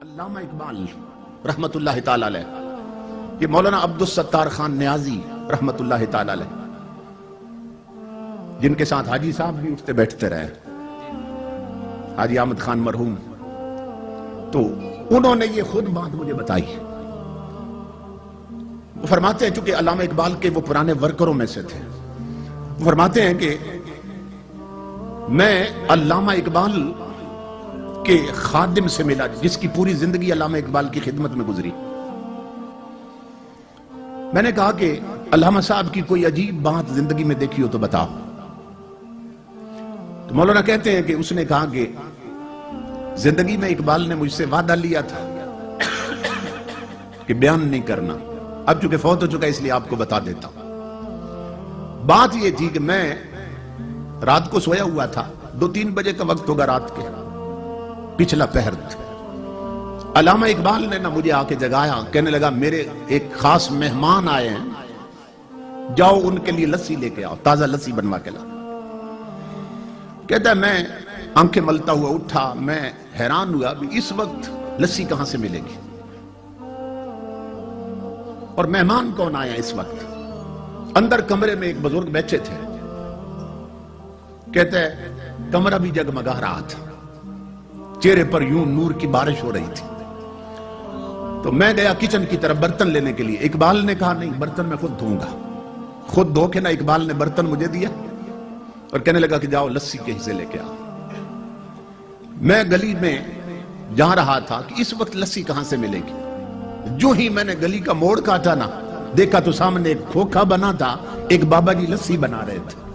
علامہ اقبال رحمت اللہ تعالی علیہ، یہ مولانا عبدالستار خان نیازی رحمت اللہ تعالی علیہ، جن کے ساتھ حاجی صاحب بھی اٹھتے بیٹھتے رہے، حاجی احمد خان مرحوم، تو انہوں نے یہ خود بات مجھے بتائی۔ وہ فرماتے ہیں چونکہ علامہ اقبال کے وہ پرانے ورکروں میں سے تھے، وہ فرماتے ہیں کہ میں علامہ اقبال کہ خادم سے ملا جس کی پوری زندگی علامہ اقبال کی خدمت میں گزری۔ میں نے کہا کہ علامہ صاحب کی کوئی عجیب بات زندگی میں دیکھی ہو تو بتاؤ۔ تو مولانا کہتے ہیں کہ اس نے کہا کہ زندگی میں اقبال نے مجھ سے وعدہ لیا تھا کہ بیان نہیں کرنا، اب چونکہ فوت ہو چکا اس لیے آپ کو بتا دیتا ہوں۔ بات یہ تھی کہ میں رات کو سویا ہوا تھا، 2-3 بجے کا وقت ہوگا رات کے، پچھلا پہر تھا۔ علامہ اقبال نے نہ مجھے آ کے جگایا، کہنے لگا میرے ایک خاص مہمان آئے ہیں، جاؤ ان کے لیے لسی لے کے آؤ، تازہ لسی بنوا کے لا۔ کہتا ہے میں آنکھیں ملتا ہوا اٹھا، میں حیران ہوا بھی اس وقت لسی کہاں سے ملے گی، اور مہمان کون آیا اس وقت۔ اندر کمرے میں ایک بزرگ بیٹھے تھے، کہتا ہے کمرہ بھی جگمگا رہا تھا، چہرے پر یوں نور کی بارش ہو رہی تھی۔ تو میں گیا کچن کی طرف برتن لینے کے لیے، اقبال نے کہا نہیں برتن میں خود دھوں گا۔ خود دھو کے نہ اقبال نے برتن مجھے دیا اور کہنے لگا کہ جاؤ لسی کے حصے لے کے آؤ۔ میں گلی میں جا رہا تھا کہ اس وقت لسی کہاں سے ملے گی۔ جو ہی میں نے گلی کا موڑ کاٹا نا، دیکھا تو سامنے ایک کھوکھا بنا تھا، ایک بابا جی لسی بنا رہے تھے۔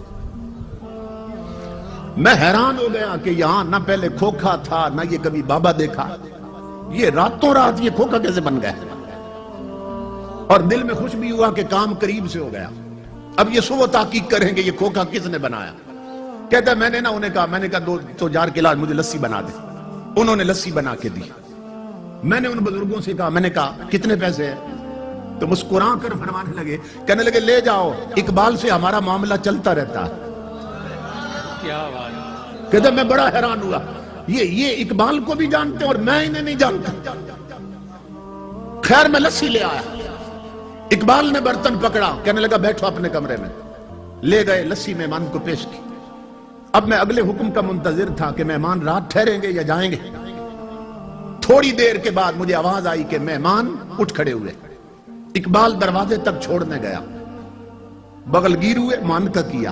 میں حیران ہو گیا کہ یہاں نہ پہلے کھوکھا تھا نہ یہ کبھی بابا دیکھا، یہ راتوں رات یہ کھوکھا کیسے بن گیا۔ اور دل میں خوش بھی ہوا کہ کام قریب سے ہو گیا۔ اب یہ سو تحقیق کریں گے یہ کھوکھا کس نے بنایا۔ کہتا ہے میں نے انہیں کہا، میں نے کہا 2 جار کے علاج مجھے لسی بنا دے۔ انہوں نے لسی بنا کے دی۔ میں نے ان بزرگوں سے کہا، میں نے کہا کتنے پیسے ہیں؟ تو مسکرا کر فرمانے لگے، کہنے لگے لے جاؤ، اقبال سے ہمارا معاملہ چلتا رہتا ہے۔ کہتا میں بڑا حیران ہوا، یہ اقبال کو بھی جانتے اور میں انہیں نہیں جانتا۔ خیر میں لسی لے آیا، اقبال نے برتن پکڑا، کہنے لگا بیٹھو اپنے کمرے میں۔ لے گئے، لسی مہمان کو پیش کی۔ اب میں اگلے حکم کا منتظر تھا کہ مہمان رات ٹھہریں گے یا جائیں گے۔ تھوڑی دیر کے بعد مجھے آواز آئی کہ مہمان اٹھ کھڑے ہوئے۔ اقبال دروازے تک چھوڑنے گیا، بغل گیر ہوئے، مان کا کیا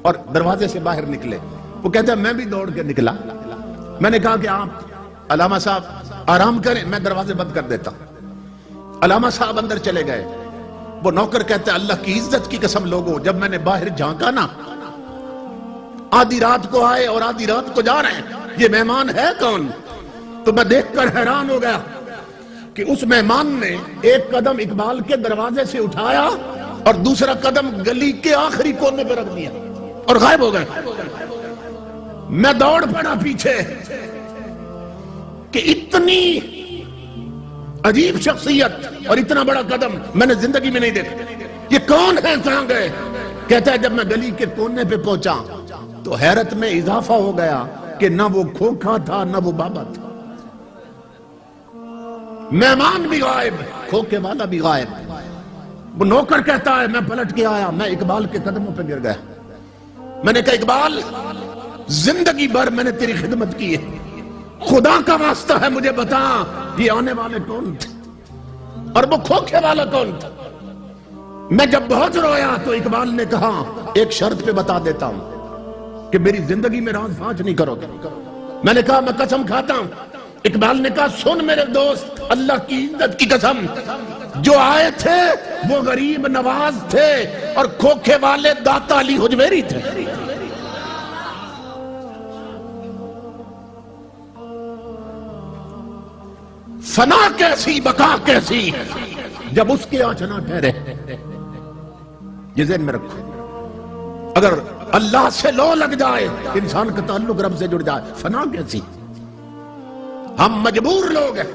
اور دروازے سے باہر نکلے۔ وہ کہتا ہے میں بھی دوڑ کے نکلا۔ میں نے کہا کہ آپ علامہ صاحب آرام کریں، میں دروازے بند کر دیتا ہوں۔ علامہ صاحب اندر چلے گئے۔ وہ نوکر کہتا ہے اللہ کی عزت کی قسم لوگوں، جب میں نے باہر جھانکا نا، آدھی رات کو آئے اور آدھی رات کو جا رہے ہیں، یہ مہمان ہے کون؟ تو میں دیکھ کر حیران ہو گیا کہ اس مہمان نے ایک قدم اقبال کے دروازے سے اٹھایا اور دوسرا قدم گلی کے آخری کونے پہ رکھ دیا اور غائب ہو گئے۔ میں دوڑ پڑا پیچھے کہ اتنی عجیب شخصیت اور اتنا بڑا قدم میں نے زندگی میں نہیں دیکھا۔ یہ کون ہے، کہاں گئے؟ کہتا ہے جب میں گلی کے کونے پہ پہنچا تو حیرت میں اضافہ ہو گیا کہ نہ وہ کھوکھا تھا نہ وہ بابا تھا، مہمان بھی غائب، کھوکھے والا بھی غائب۔ وہ نوکر کہتا ہے میں پلٹ کے آیا، میں اقبال کے قدموں پہ گر گیا۔ میں نے کہا اقبال زندگی بھر میں نے تیری خدمت کی ہے، خدا کا واسطہ ہے مجھے بتا یہ آنے والے کون تھے اور وہ کھوکھے والا کون تھا۔ میں جب بہت رویا تو اقبال نے کہا ایک شرط پہ بتا دیتا ہوں کہ میری زندگی میں راز فاش نہیں کرو گے۔ میں نے کہا میں قسم کھاتا ہوں۔ اقبال نے کہا سن میرے دوست، اللہ کی عزت کی قسم، جو آئے تھے وہ غریب نواز تھے اور کھوکھے والے داتا علی حجویری تھے۔ فنا کیسی بقا کیسی جب اس کے آنچ نہ ٹھہرے۔ یہ ذہن میں رکھو، اگر اللہ سے لو لگ جائے انسان کا تعلق رب سے جڑ جائے، فنا کیسی۔ ہم مجبور لوگ ہیں،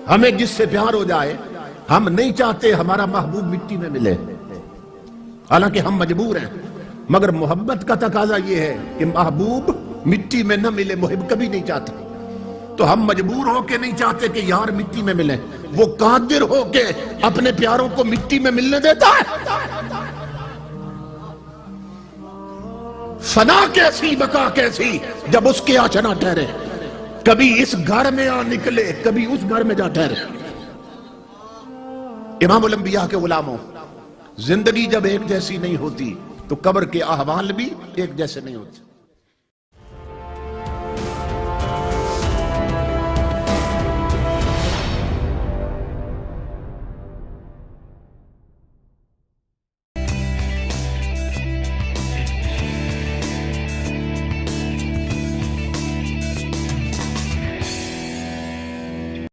ہمیں جس سے پیار ہو جائے ہم نہیں چاہتے ہمارا محبوب مٹی میں ملے، حالانکہ ہم مجبور ہیں، مگر محبت کا تقاضا یہ ہے کہ محبوب مٹی میں نہ ملے، محب کبھی نہیں چاہتا۔ تو ہم مجبور ہو کے نہیں چاہتے کہ یار مٹی میں ملیں، وہ قادر ہو کے اپنے پیاروں کو مٹی میں ملنے دیتا ہے۔ فنا کیسی بقا کیسی جب اس کے آچنا ٹھہرے، کبھی اس گھر میں آ نکلے کبھی اس گھر میں جا ٹھہرے۔ امام الانبیاء کے غلاموں، زندگی جب ایک جیسی نہیں ہوتی تو قبر کے احوال بھی ایک جیسے نہیں ہوتے۔